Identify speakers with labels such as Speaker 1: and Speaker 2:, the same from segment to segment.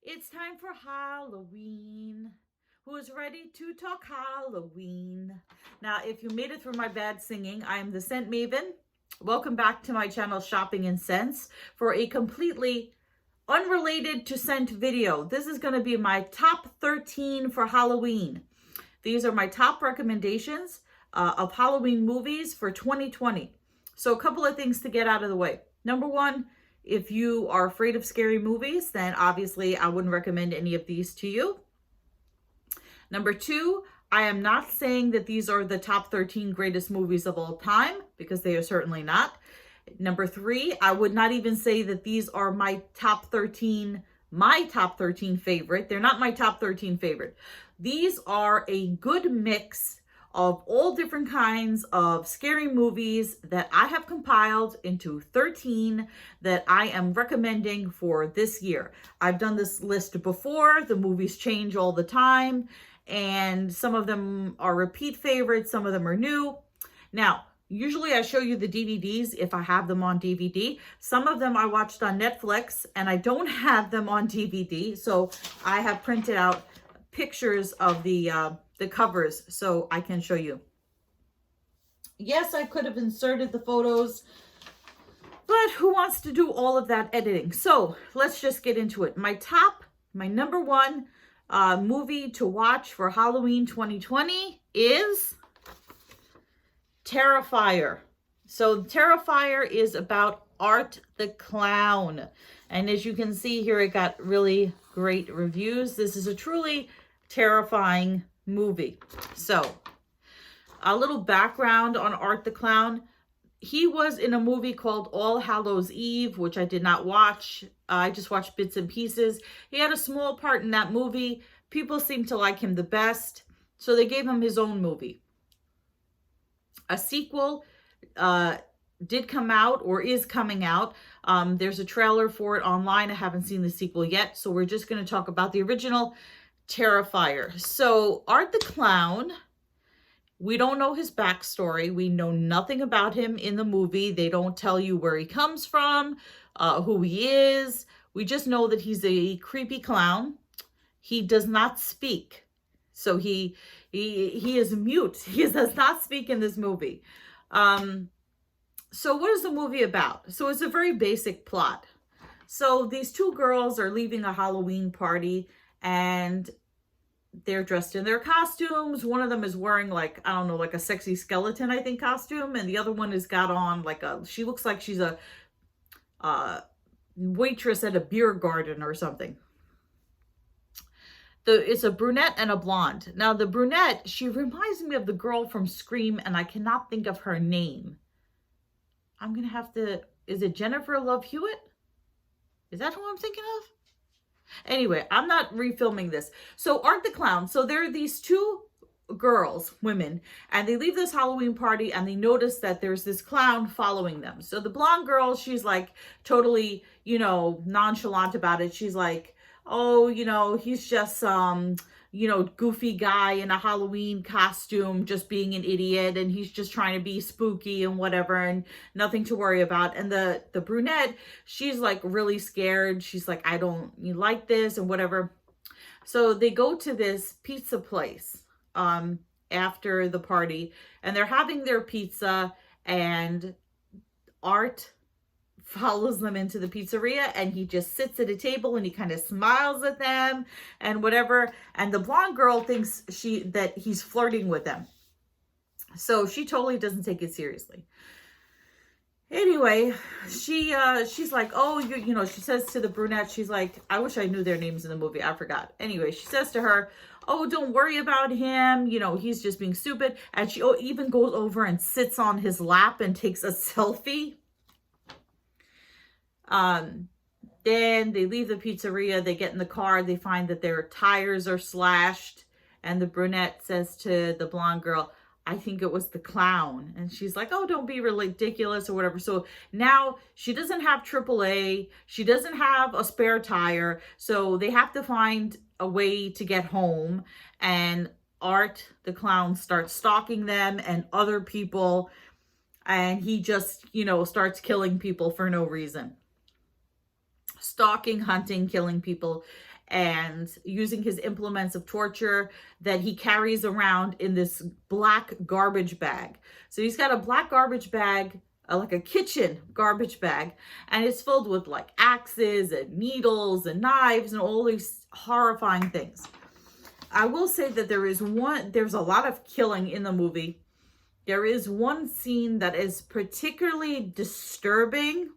Speaker 1: It's time for Halloween. Who's ready to talk Halloween? Now, if you made it through my bad singing, I am the Scent Maven. Welcome back to my channel, Shopping in Scents, for a completely unrelated to scent video. This is going to be my top 13 for Halloween. These are my top recommendations of Halloween movies for 2020. So a couple of things to get out of the way. Number one, if you are afraid of scary movies, then obviously I wouldn't recommend any of these to you. Number two, I am not saying that these are the top 13 greatest movies of all time, because they are certainly not. Number three, I would not even say that these are my top 13 favorite. They're not my top 13 favorite. These are a good mix of all different kinds of scary movies that I have compiled into 13 that I am recommending for this year. I've done this list before. The movies change all the time, and some of them are repeat favorites, some of them are new. Now, usually I show you the DVDs if I have them on DVD. Some of them I watched on Netflix and I don't have them on DVD, so I have printed out pictures of the covers so I can show you. Yes, I could have inserted the photos, but who wants to do all of that editing? So let's just get into it. My number one movie to watch for Halloween 2020 is Terrifier. So Terrifier is about Art the Clown. And as you can see here, it got really great reviews. This is a truly terrifying movie. So a little background on Art the Clown. He was in a movie called All Hallows Eve, which I did not watch. I just watched bits and pieces. He had a small part in that movie. People seemed to like him the best, so they gave him his own movie. A sequel did come out, or is coming out. There's a trailer for it online. I haven't seen the sequel yet, so we're just going to talk about the original Terrifier. So Art the Clown, we don't know his backstory. We know nothing about him in the movie. They don't tell you where he comes from, who he is. We just know that he's a creepy clown. He does not speak. So he is mute. He does not speak in this movie. So what is the movie about? So it's a very basic plot. So these two girls are leaving a Halloween party and they're dressed in their costumes. One of them is wearing like, I don't know, like a sexy skeleton, I think, costume. And the other one has got on like she looks like she's a waitress at a beer garden or something. It's a brunette and a blonde. Now the brunette, she reminds me of the girl from Scream, and I cannot think of her name. I'm going to have to, is it Jennifer Love Hewitt? Is that who I'm thinking of? Anyway, I'm not refilming this. So Art the Clown. So there are these two girls, women, and they leave this Halloween party and they notice that there's this clown following them. So the blonde girl, she's like totally, nonchalant about it. She's like, oh, he's just goofy guy in a Halloween costume, just being an idiot, and he's just trying to be spooky and whatever, and nothing to worry about. And the brunette, she's like really scared. She's like, I don't like this and whatever. So they go to this pizza place after the party, and they're having their pizza, and Art follows them into the pizzeria, and he just sits at a table and he kind of smiles at them and whatever. And the blonde girl thinks that he's flirting with them. So she totally doesn't take it seriously. Anyway, she's like, oh, she says to the brunette, she's like, I wish I knew their names in the movie. I forgot. Anyway, she says to her, oh, don't worry about him. He's just being stupid. And she even goes over and sits on his lap and takes a selfie. Then they leave the pizzeria, they get in the car, they find that their tires are slashed, and the brunette says to the blonde girl, I think it was the clown. And she's like, oh, don't be ridiculous or whatever. So now she doesn't have AAA, she doesn't have a spare tire, so they have to find a way to get home. And Art the Clown starts stalking them and other people, and he just, starts killing people for no reason. Stalking, hunting, killing people. and using his implements of torture that he carries around in this black garbage bag. So he's got a black garbage bag, like a kitchen garbage bag, and it's filled with like axes and needles and knives and all these horrifying things. I will say that there's a lot of killing in the movie. There is one scene that is particularly disturbing,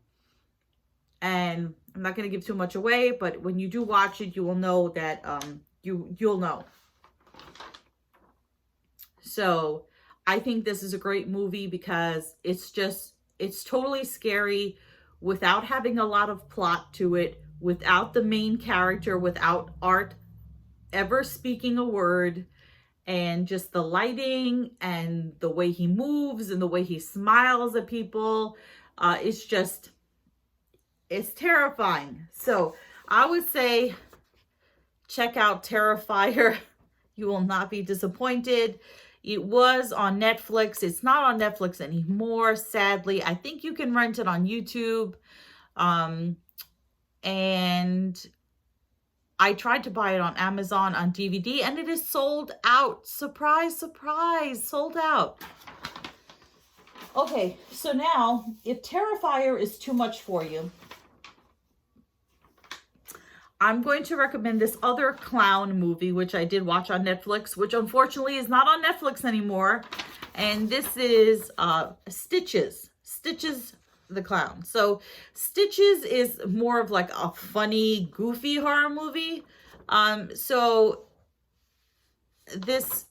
Speaker 1: and I'm not going to give too much away, but when you do watch it, you will know that you'll know. So I think this is a great movie because it's totally scary without having a lot of plot to it, without the main character, without Art ever speaking a word, and just the lighting and the way he moves and the way he smiles at people. It's terrifying. So I would say check out Terrifier. You will not be disappointed. It was on Netflix. It's not on Netflix anymore, sadly. I think you can rent it on YouTube. And I tried to buy it on Amazon on DVD, and it is sold out. Surprise, surprise, sold out. Okay, so now, if Terrifier is too much for you, I'm going to recommend this other clown movie, which I did watch on Netflix, which unfortunately is not on Netflix anymore. And this is Stitches. Stitches the Clown. So Stitches is more of like a funny, goofy horror movie. So this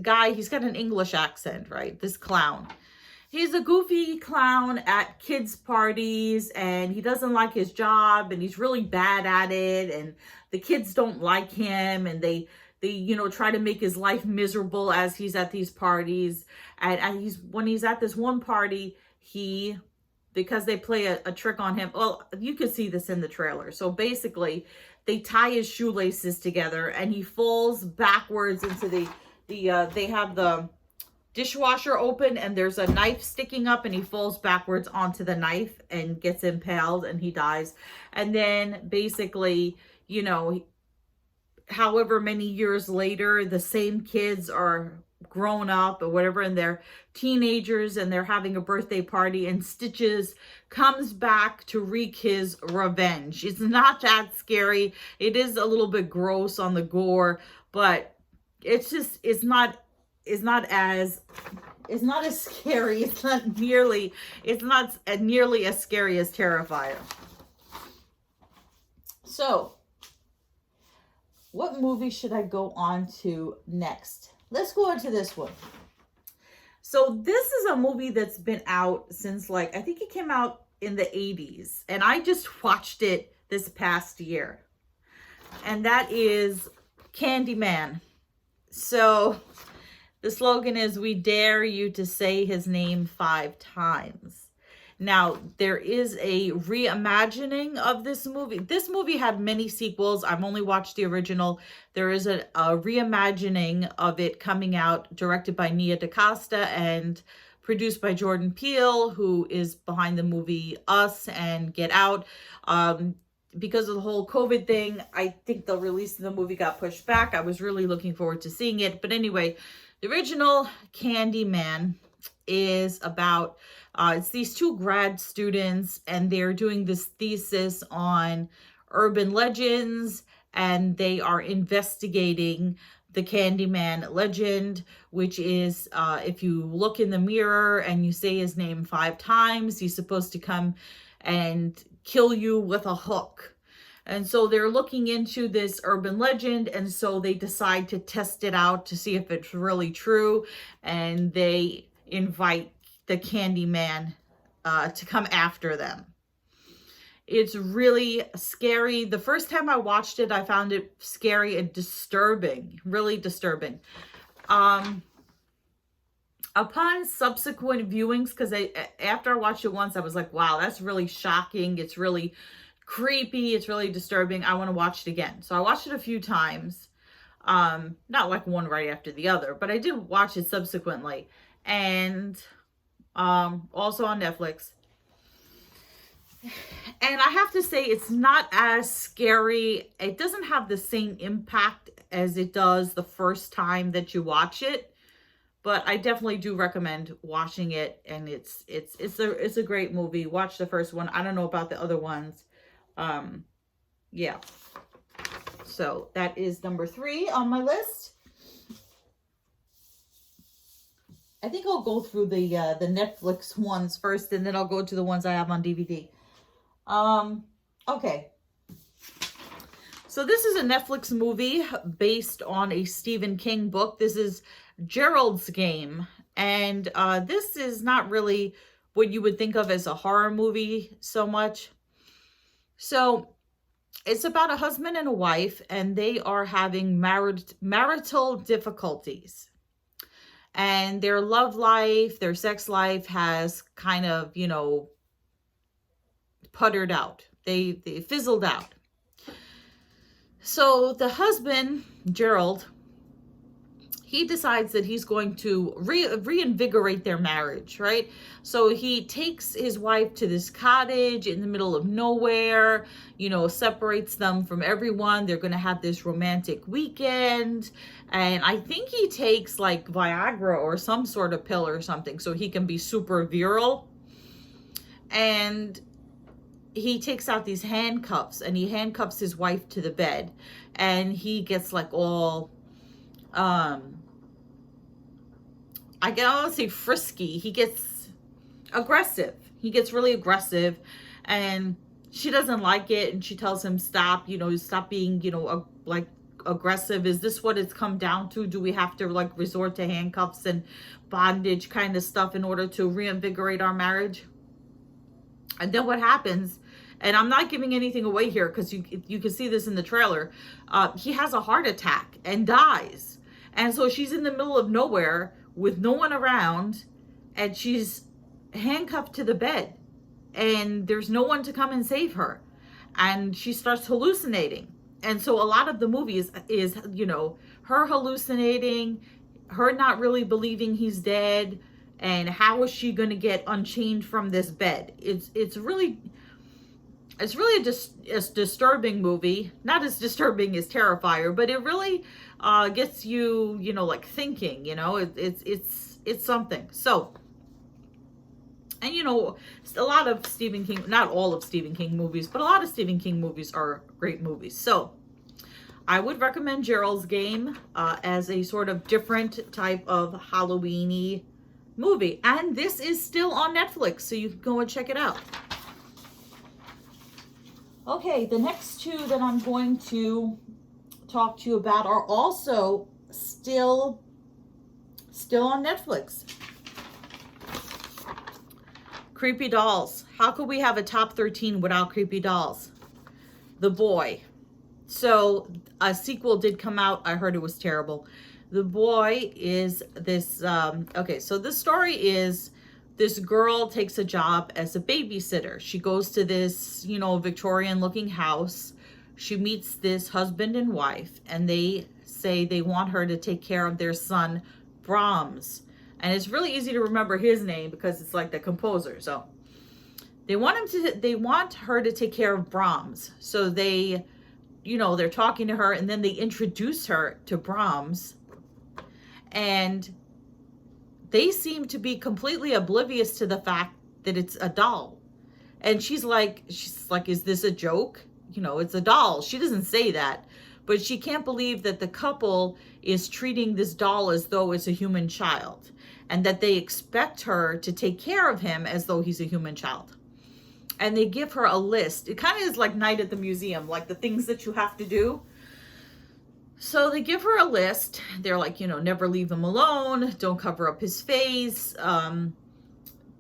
Speaker 1: guy, he's got an English accent, right? This clown. He's a goofy clown at kids' parties, and he doesn't like his job, and he's really bad at it, and the kids don't like him, and they try to make his life miserable as he's at these parties. And when he's at this one party, because they play a trick on him. Well, you could see this in the trailer. So basically, they tie his shoelaces together, and he falls backwards into they have the dishwasher open, and there's a knife sticking up, and he falls backwards onto the knife and gets impaled, and he dies. And then basically, however many years later, the same kids are grown up or whatever, and they're teenagers, and they're having a birthday party, and Stitches comes back to wreak his revenge. It's not that scary. It is a little bit gross on the gore, but it's not as scary. It's not nearly as scary as Terrifier. So, what movie should I go on to next? Let's go into this one. So this is a movie that's been out since I think it came out in the 80s. And I just watched it this past year. And that is Candyman. So the slogan is, "We dare you to say his name 5 times." Now, there is a reimagining of this movie. This movie had many sequels. I've only watched the original. There is a reimagining of it coming out, directed by Nia DaCosta and produced by Jordan Peele, who is behind the movie Us and Get Out. Because of the whole COVID thing, I think the release of the movie got pushed back. I was really looking forward to seeing it. But anyway, the original Candyman is about it's these 2 grad students, and they're doing this thesis on urban legends, and they are investigating the Candyman legend, which is if you look in the mirror and you say his name 5 times, he's supposed to come and kill you with a hook. And so they're looking into this urban legend, and so they decide to test it out to see if it's really true, and they invite the Candyman to come after them. It's really scary. The first time I watched it, I found it scary and disturbing, really disturbing. Upon subsequent viewings, because after I watched it once, I was like, wow, that's really shocking. It's really creepy. It's really disturbing. I want to watch it again. So I watched it a few times. Not like one right after the other, but I did watch it subsequently. And also on Netflix. And I have to say, it's not as scary. It doesn't have the same impact as it does the first time that you watch it. But I definitely do recommend watching it, and it's a great movie. Watch the first one. I don't know about the other ones. Yeah. So that is number 3 on my list. I think I'll go through the Netflix ones first, and then I'll go to the ones I have on DVD. Okay. So this is a Netflix movie based on a Stephen King book. This is Geralds Game. And this is not really what you would think of as a horror movie so much. So it's about a husband and a wife, and they are having marital difficulties. And their love life, their sex life has kind of, puttered out. They fizzled out. So the husband, Gerald, he decides that he's going to reinvigorate their marriage, right? So he takes his wife to this cottage in the middle of nowhere, separates them from everyone. They're going to have this romantic weekend. And I think he takes like Viagra or some sort of pill or something so he can be super virile. And he takes out these handcuffs, and he handcuffs his wife to the bed, and he gets like all, I don't say frisky. He gets aggressive. He gets really aggressive, and she doesn't like it, and she tells him, stop, stop being, like aggressive. Is this what it's come down to? Do we have to like resort to handcuffs and bondage kind of stuff in order to reinvigorate our marriage? And then what happens, and I'm not giving anything away here because you can see this in the trailer, he has a heart attack and dies. And so she's in the middle of nowhere with no one around, and she's handcuffed to the bed, and there's no one to come and save her. And she starts hallucinating. And so a lot of the movie is her hallucinating, her not really believing he's dead, and how is she going to get unchained from this bed? It's really a disturbing movie. Not as disturbing as Terrifier, but it really gets you, like thinking. It's something. So, and a lot of Stephen King, not all of Stephen King movies, but a lot of Stephen King movies are great movies. So, I would recommend Gerald's Game as a sort of different type of Halloween-y movie. And this is still on Netflix, so you can go and check it out. Okay, the next 2 that I'm going to talk to you about are also still on Netflix. Creepy Dolls. How could we have a top 13 without Creepy Dolls? The Boy. So a sequel did come out. I heard it was terrible. The Boy is this, okay, so the story is this girl takes a job as a babysitter. She goes to this, Victorian looking house. She meets this husband and wife, and they say they want her to take care of their son, Brahms. And it's really easy to remember his name because it's like the composer. So they want her to take care of Brahms. So they, they're talking to her, and then they introduce her to Brahms. And they seem to be completely oblivious to the fact that it's a doll. And she's like, is this a joke? It's a doll. She doesn't say that, but she can't believe that the couple is treating this doll as though it's a human child, and that they expect her to take care of him as though he's a human child. And they give her a list. It kind of is like Night at the Museum, like the things that you have to do. So they give her a list. They're like, never leave him alone. Don't cover up his face.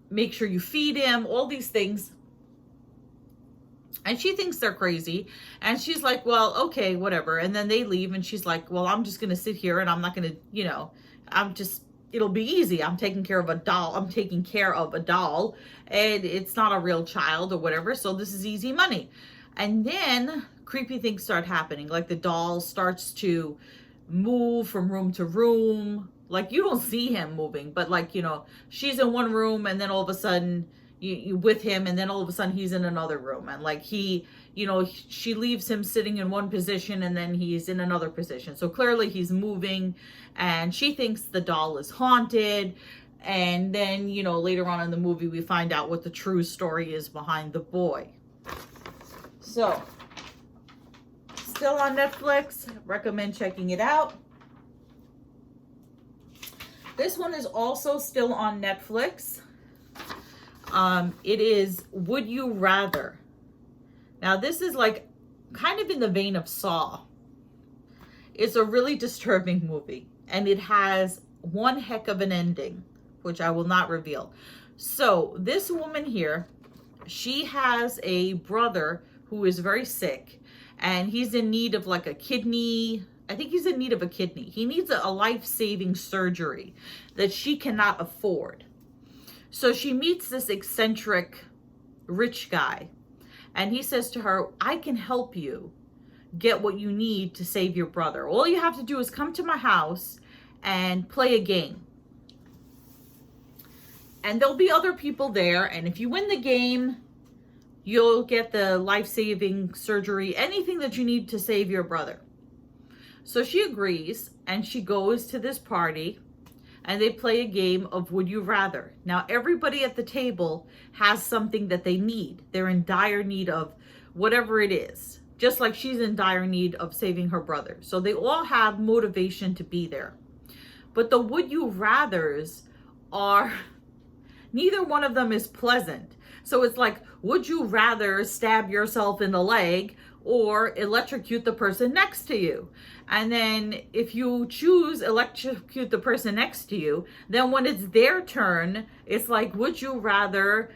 Speaker 1: Make sure you feed him. All these things. And she thinks they're crazy. And she's like, well, okay, whatever. And then they leave. And she's like, well, I'm just going to sit here and I'm not going to, it'll be easy. I'm taking care of a doll. And it's not a real child or whatever. So this is easy money. And then creepy things start happening. Like the doll starts to move from room to room. Like you don't see him moving, but like, she's in one room and then all of a sudden, with him, and then all of a sudden he's in another room, and like she leaves him sitting in one position and then he's in another position. So clearly he's moving, and she thinks the doll is haunted. And then, later on in the movie, we find out what the true story is behind the boy. So, still on Netflix. Recommend checking it out. This one is also still on Netflix. It is Would You Rather. Now, this is like kind of in the vein of Saw. It's a really disturbing movie, and it has one heck of an ending, which I will not reveal. So this woman here, she has a brother who is very sick, and he's in need of like a kidney. I think he's in need of a kidney. He needs a life-saving surgery that she cannot afford. So she meets this eccentric rich guy, and he says to her, I can help you get what you need to save your brother. All you have to do is come to my house and play a game. And there'll be other people there. And if you win the game, you'll get the life-saving surgery, anything that you need to save your brother. So she agrees, and she goes to this party, and they play a game of Would You Rather. Now, everybody at the table has something that they need. They're in dire need of whatever it is, just like she's in dire need of saving her brother. So they all have motivation to be there. But the Would You Rathers are... neither one of them is pleasant. So it's like, would you rather stab yourself in the leg or electrocute the person next to you? And then if you choose electrocute the person next to you, then when it's their turn, it's like, would you rather,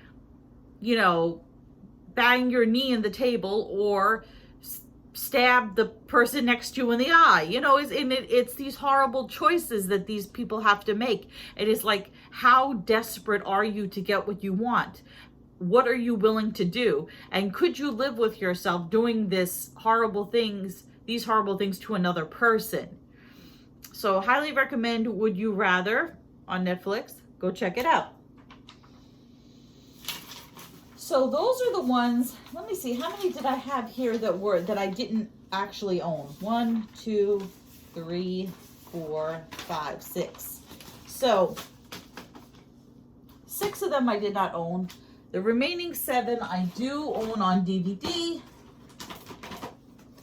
Speaker 1: bang your knee in the table or stab the person next to you in the eye? It's these horrible choices that these people have to make. It is like, how desperate are you to get what you want? What are you willing to do? And could you live with yourself doing these horrible things to another person? So highly recommend Would You Rather on Netflix. Go check it out. So those are the ones. Let me see, how many did I have here that I didn't actually own? 1, 2, 3, 4, 5, 6. So 6 of them I did not own. The remaining 7 I do own on DVD.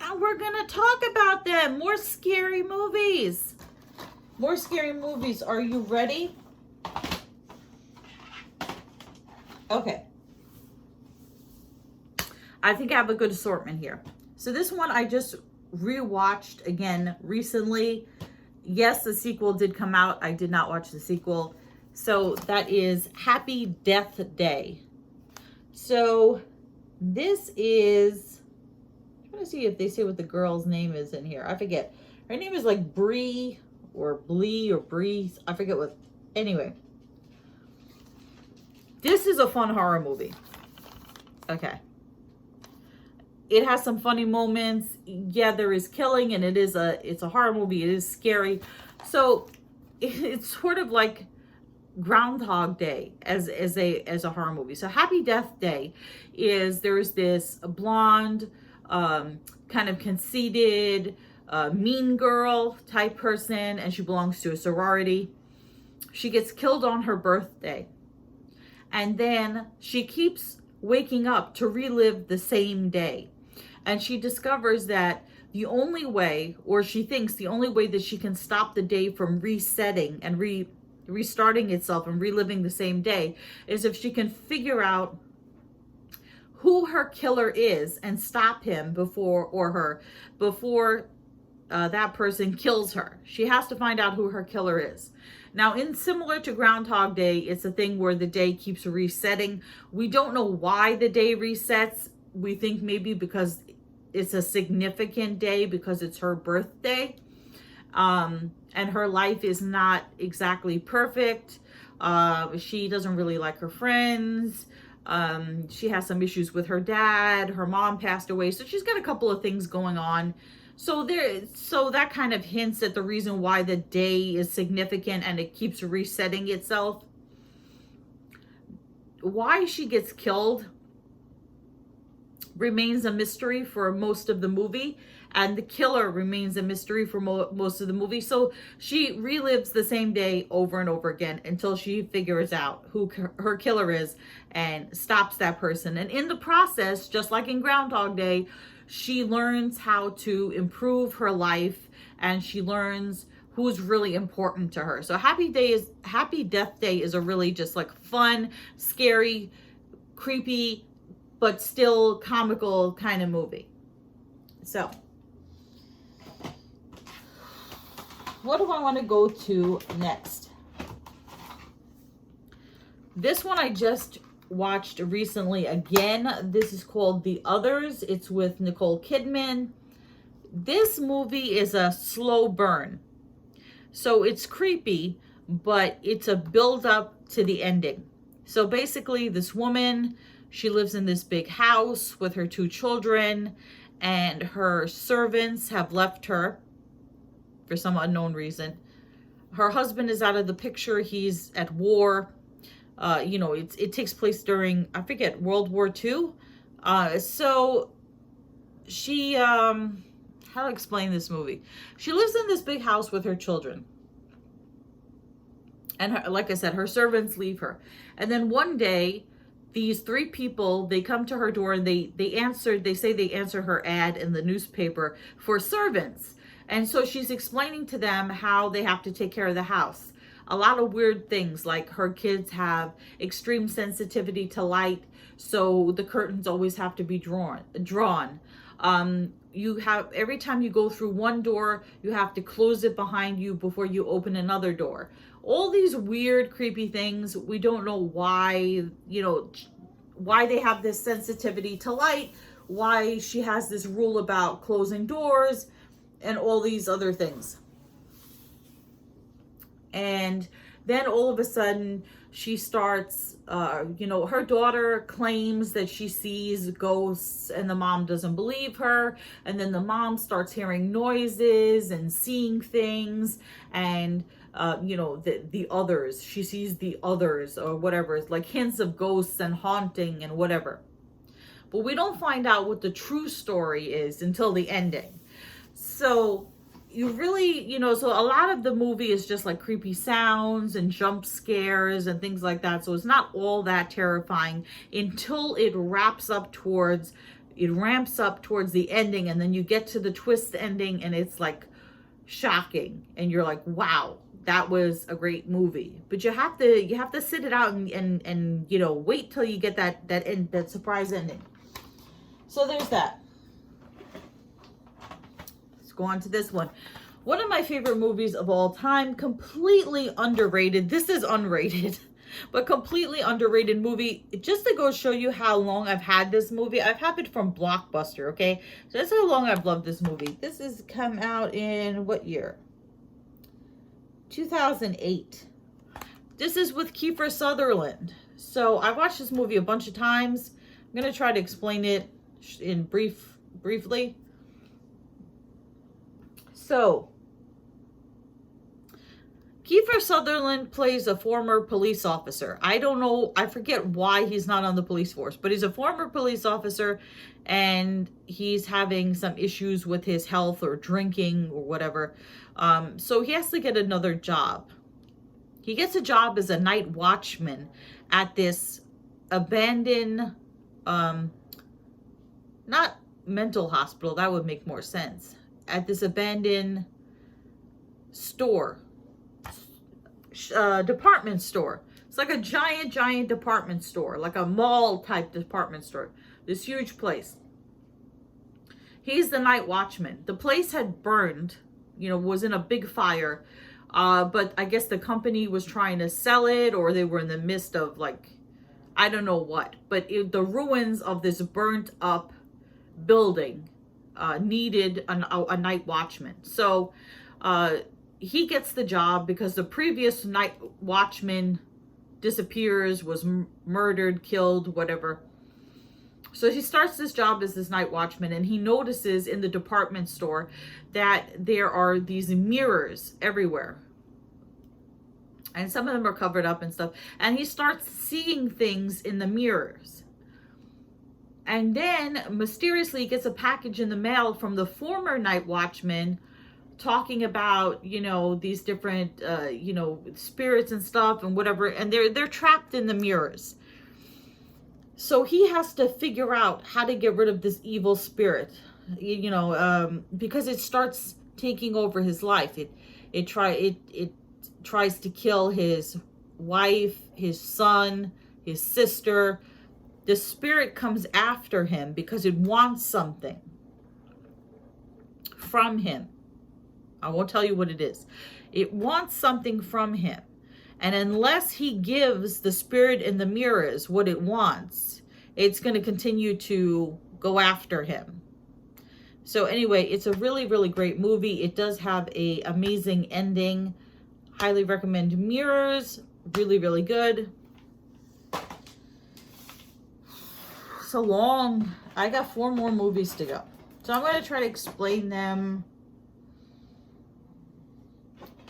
Speaker 1: And we're gonna talk about them. More scary movies. More scary movies. Are you ready? Okay. I think I have a good assortment here. So this one I just rewatched again recently. Yes, the sequel did come out. I did not watch the sequel. So that is Happy Death Day. So this is, I'm trying to see if they say what the girl's name is in here. I forget. Her name is like Bree or Blee or Bree. I forget what. Anyway. This is a fun horror movie. Okay. It has some funny moments. Yeah, there is killing, and it's a horror movie. It is scary. So it's sort of like Groundhog Day as a horror movie. So Happy Death Day is, there's this blonde, kind of conceited, mean girl type person, and she belongs to a sorority. She gets killed on her birthday, and then she keeps waking up to relive the same day. And she discovers that the only way, or she thinks the only way that she can stop the day from resetting and restarting itself and reliving the same day, is if she can figure out who her killer is and stop him before that person kills her. She has to find out who her killer is. Now, in similar to Groundhog Day, it's a thing where the day keeps resetting. We don't know why the day resets. We think maybe because it's a significant day, because it's her birthday. And her life is not exactly perfect. She doesn't really like her friends. She has some issues with her dad. Her mom passed away. So she's got a couple of things going on. So that kind of hints at the reason why the day is significant and it keeps resetting itself. why she gets killed remains a mystery for most of the movie, and the killer remains a mystery for most of the movie. So she relives the same day over and over again until she figures out who her killer is and stops that person. And in the process, just like in Groundhog Day, she learns how to improve her life, and she learns who's really important to her. So Happy Death Day is a really just like fun, scary, creepy, but still comical kind of movie. So, what do I want to go to next? This one I just watched recently again. This is called The Others. It's with Nicole Kidman. This movie is a slow burn. So it's creepy, but it's a build up to the ending. So basically, this woman, she lives in this big house with her 2 children, and her servants have left her for some unknown reason. Her husband is out of the picture. He's at war. It takes place during, I forget, World War II. So she, how to explain this movie? She lives in this big house with her children. And like I said, her servants leave her. And then one day, these 3 people, they come to her door and they say they answer her ad in the newspaper for servants. And so she's explaining to them how they have to take care of the house. A lot of weird things, like her kids have extreme sensitivity to light, so the curtains always have to be drawn. You have, every time you go through one door, you have to close it behind you before you open another door. All these weird, creepy things. We don't know why, why they have this sensitivity to light, why she has this rule about closing doors, and all these other things. And then all of a sudden, she starts, her daughter claims that she sees ghosts, and the mom doesn't believe her. And then the mom starts hearing noises and seeing things, and the others, she sees the others or whatever, like hints of ghosts and haunting and whatever. But we don't find out what the true story is until the ending. So you really, so a lot of the movie is just like creepy sounds and jump scares and things like that. So it's not all that terrifying until it ramps up towards the ending, and then you get to the twist ending, and it's like shocking, and you're like, wow, that was a great movie. But you have to sit it out and wait till you get that surprise ending. So there's that. Let's go on to this one. One of my favorite movies of all time, completely underrated. This is unrated, but completely underrated movie. Just to go show you how long I've had this movie. I've had it from Blockbuster, okay? So that's how long I've loved this movie. This has come out in what year? 2008. This is with Kiefer Sutherland. So I watched this movie a bunch of times. I'm going to try to explain it in briefly. So Kiefer Sutherland plays a former police officer. I don't know, I forget why he's not on the police force, but he's a former police officer, and he's having some issues with his health or drinking or whatever. So he has to get another job. He gets a job as a night watchman at this abandoned, not mental hospital, that would make more sense, at this abandoned store, department store. It's like a giant department store, like a mall type department store. This huge place. He's the night watchman. The place had burned, was in a big fire. But I guess the company was trying to sell it, or they were in the midst of I don't know what. But the ruins of this burnt up building needed a night watchman. So he gets the job because the previous night watchman disappears, was murdered, killed, whatever. So he starts this job as this night watchman, and he notices in the department store that there are these mirrors everywhere. and some of them are covered up and stuff. And he starts seeing things in the mirrors. And then mysteriously he gets a package in the mail from the former night watchman talking about, you know, these different, you know, spirits and stuff and whatever. And they're trapped in the mirrors. So he has to figure out how to get rid of this evil spirit, you know, because it starts taking over his life. It tries to kill his wife, his son, his sister. The spirit comes after him because it wants something from him. I won't tell you what it is. It wants something from him. And unless he gives the spirit in the mirrors what it wants, it's going to continue to go after him. So anyway, it's a really, really great movie. It does have an amazing ending. Highly recommend Mirrors. Really, really good. So long. I got 4 more movies to go. So I'm going to try to explain them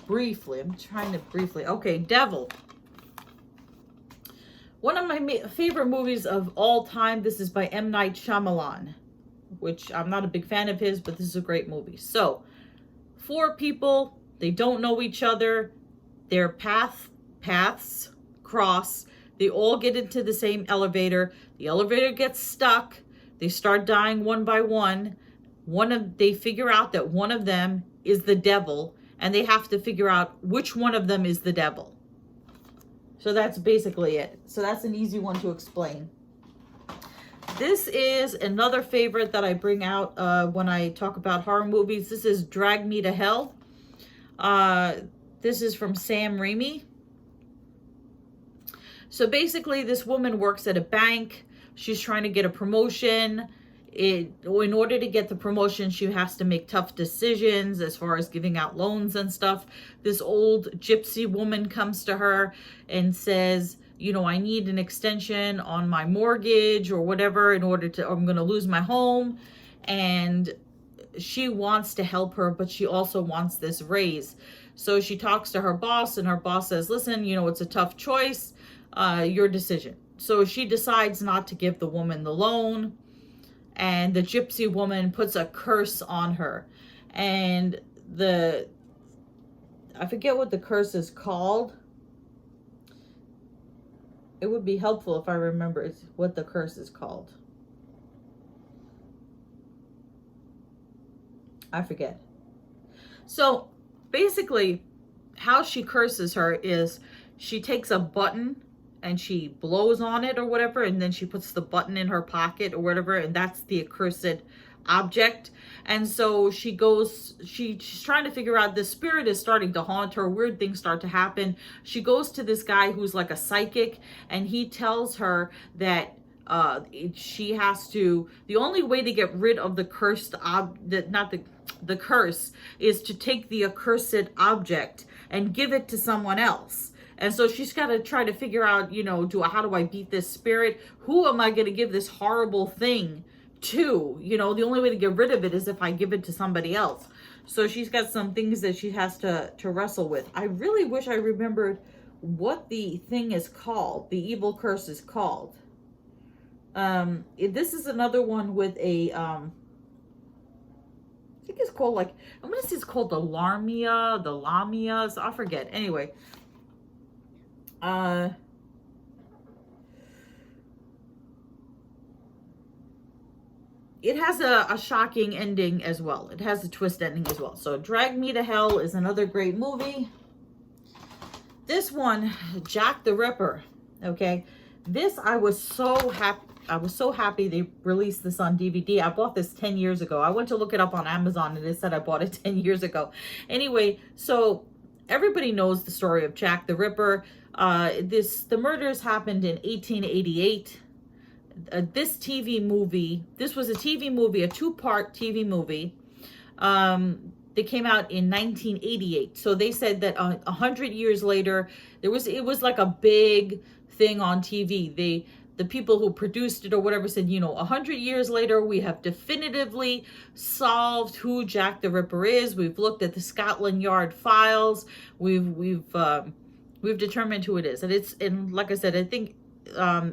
Speaker 1: briefly. I'm trying to briefly. Okay, Devil. One of my favorite movies of all time. This is by M. Night Shyamalan, which I'm not a big fan of his, but this is a great movie. So, 4 people, they don't know each other. Their paths cross. They all get into the same elevator. The elevator gets stuck. They start dying one by one. They figure out that one of them is the devil, and they have to figure out which one of them is the devil. So that's basically it. So that's an easy one to explain. This is another favorite that I bring out when I talk about horror movies. This is Drag Me to Hell. This is from Sam Raimi. So basically, this woman works at a bank. She's trying to get a promotion. In order to get the promotion, she has to make tough decisions as far as giving out loans and stuff. This old gypsy woman comes to her and says, you know, I need an extension on my mortgage or whatever I'm going to lose my home. And she wants to help her, but she also wants this raise. So she talks to her boss, and her boss says, listen, you know, it's a tough choice, your decision. So she decides not to give the woman the loan. And the gypsy woman puts a curse on her. And I forget what the curse is called. It would be helpful if I remember what the curse is called. I forget. So basically, how she curses her is she takes a button and she blows on it or whatever, and then she puts the button in her pocket or whatever, and that's the accursed object. And so she's trying to figure out, the spirit is starting to haunt her. Weird things start to happen. She goes to this guy who's like a psychic, and he tells her that she has to, the only way to get rid of the cursed the curse is to take the accursed object and give it to someone else. And so she's got to try to figure out, you know, how do I beat this spirit? Who am I going to give this horrible thing to? You know, the only way to get rid of it is if I give it to somebody else. So she's got some things that she has to wrestle with. I really wish I remembered what the thing is called. The evil curse is called. This is another one with a, I think it's called like, I'm going to say it's called the Lamia, so I forget. Anyway. It has a shocking ending as well. It has a twist ending as well. So Drag Me to Hell is another great movie. This one, Jack the Ripper. Okay. This, I was so happy they released this on DVD. I bought this 10 years ago. I went to look it up on Amazon and it said I bought it 10 years ago. Anyway, so everybody knows the story of Jack the Ripper. The murders happened in 1888. This was a TV movie, a 2-part TV movie. They came out in 1988. So they said that 100 years later, it was like a big thing on TV. The people who produced it or whatever said, you know, 100 years later, we have definitively solved who Jack the Ripper is. We've looked at the Scotland Yard files. We've we've determined who it is. And like I said, I think I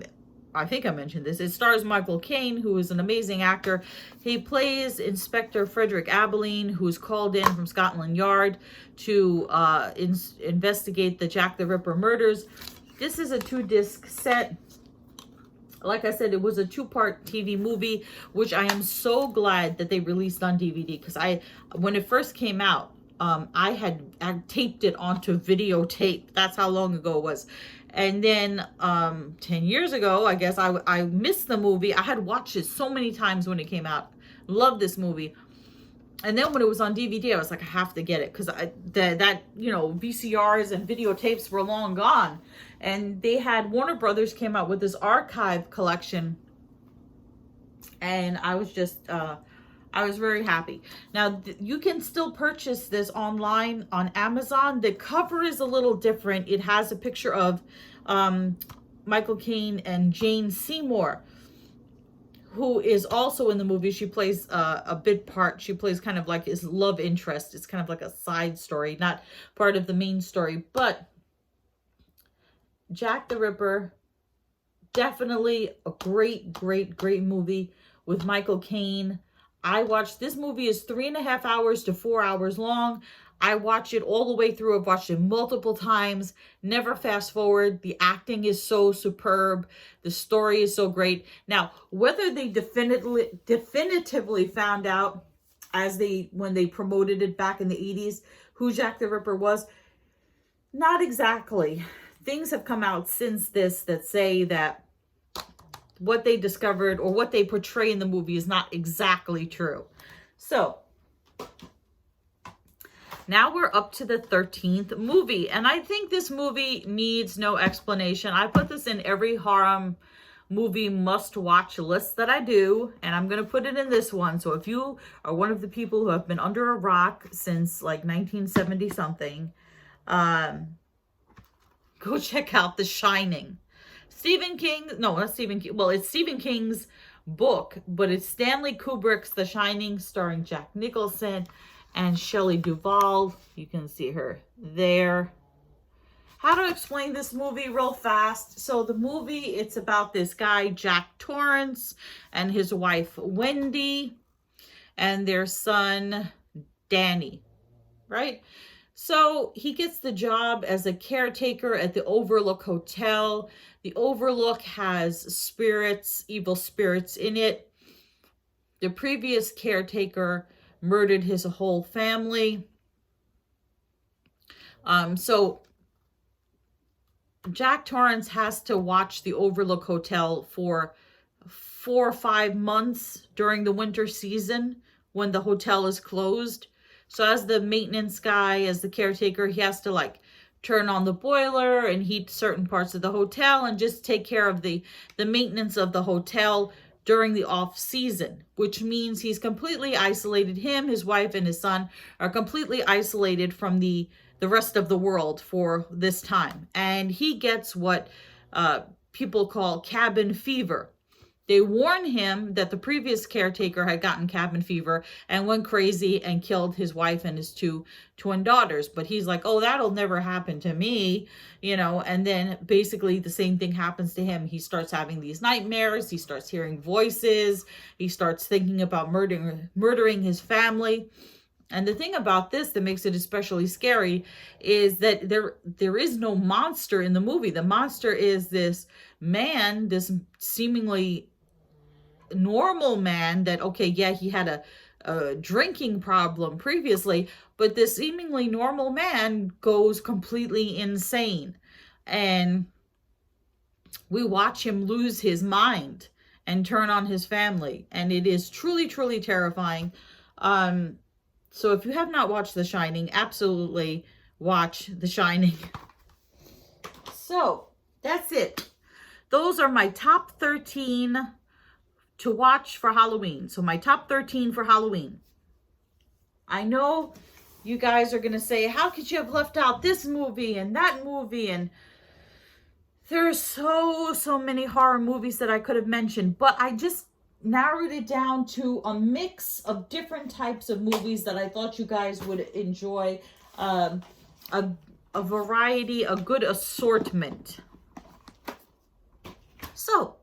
Speaker 1: mentioned this. It stars Michael Caine, who is an amazing actor. He plays Inspector Frederick Abilene, who's called in from Scotland Yard to investigate the Jack the Ripper murders. This is a 2-disc set. Like I said, it was a 2-part TV movie, which I am so glad that they released on DVD, because when it first came out, I taped it onto videotape. That's how long ago it was. And then 10 years ago, I guess, I missed the movie. I had watched it so many times when it came out. Loved this movie. And then when it was on DVD, I was like, I have to get it, because VCRs and videotapes were long gone. And they had, Warner Brothers came out with this archive collection. And I was just, I was very happy. Now, you can still purchase this online on Amazon. The cover is a little different. It has a picture of Michael Caine and Jane Seymour, who is also in the movie. She plays a bit part. She plays kind of like his love interest. It's kind of like a side story, not part of the main story. But Jack the Ripper, definitely a great, great, great movie with Michael Caine. I watched, this movie is 3.5 hours to 4 hours long. I watch it all the way through. I've watched it multiple times, never fast forward. The acting is so superb. The story is so great. Now, whether they definitively found out when they promoted it back in the 80s, who Jack the Ripper was, not exactly. Things have come out since this that say that what they discovered or what they portray in the movie is not exactly true. So now we're up to the 13th movie, and I think this movie needs no explanation. I put this in every horror movie must-watch list that I do, and I'm going to put it in this one. So if you are one of the people who have been under a rock since like 1970-something, go check out The Shining. Stephen King, no, not Stephen King. Well, it's Stephen King's book, but it's Stanley Kubrick's The Shining, starring Jack Nicholson and Shelley Duvall. You can see her there. How to explain this movie real fast. So the movie, it's about this guy, Jack Torrance, and his wife, Wendy, and their son, Danny, right? So he gets the job as a caretaker at the Overlook Hotel. The Overlook has spirits, evil spirits in it. The previous caretaker murdered his whole family. So Jack Torrance has to watch the Overlook Hotel for 4 or 5 months during the winter season when the hotel is closed. So as the maintenance guy, as the caretaker, he has to like turn on the boiler and heat certain parts of the hotel and just take care of the maintenance of the hotel during the off season, which means he's completely isolated. Him, his wife, and his son are completely isolated from the rest of the world for this time. And he gets what people call cabin fever. They warn him that the previous caretaker had gotten cabin fever and went crazy and killed his wife and his 2 twin daughters. But he's like, oh, that'll never happen to me, and then basically the same thing happens to him. He starts having these nightmares. He starts hearing voices. He starts thinking about murdering his family. And the thing about this that makes it especially scary is that there is no monster in the movie. The monster is this man, this seemingly normal man that, okay, yeah, he had a drinking problem previously, but this seemingly normal man goes completely insane. And we watch him lose his mind and turn on his family. And it is truly, truly terrifying. So if you have not watched The Shining, absolutely watch The Shining. So that's it. Those are my top 13 to watch for Halloween. So my top 13 for Halloween. I know you guys are going to say, how could you have left out this movie and that movie? And there's so many horror movies that I could have mentioned, but I just narrowed it down to a mix of different types of movies that I thought you guys would enjoy. a variety, a good assortment. So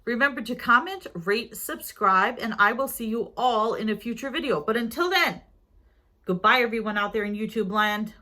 Speaker 1: remember to comment, rate, subscribe, and I will see you all in a future video. But until then, goodbye everyone out there in YouTube land.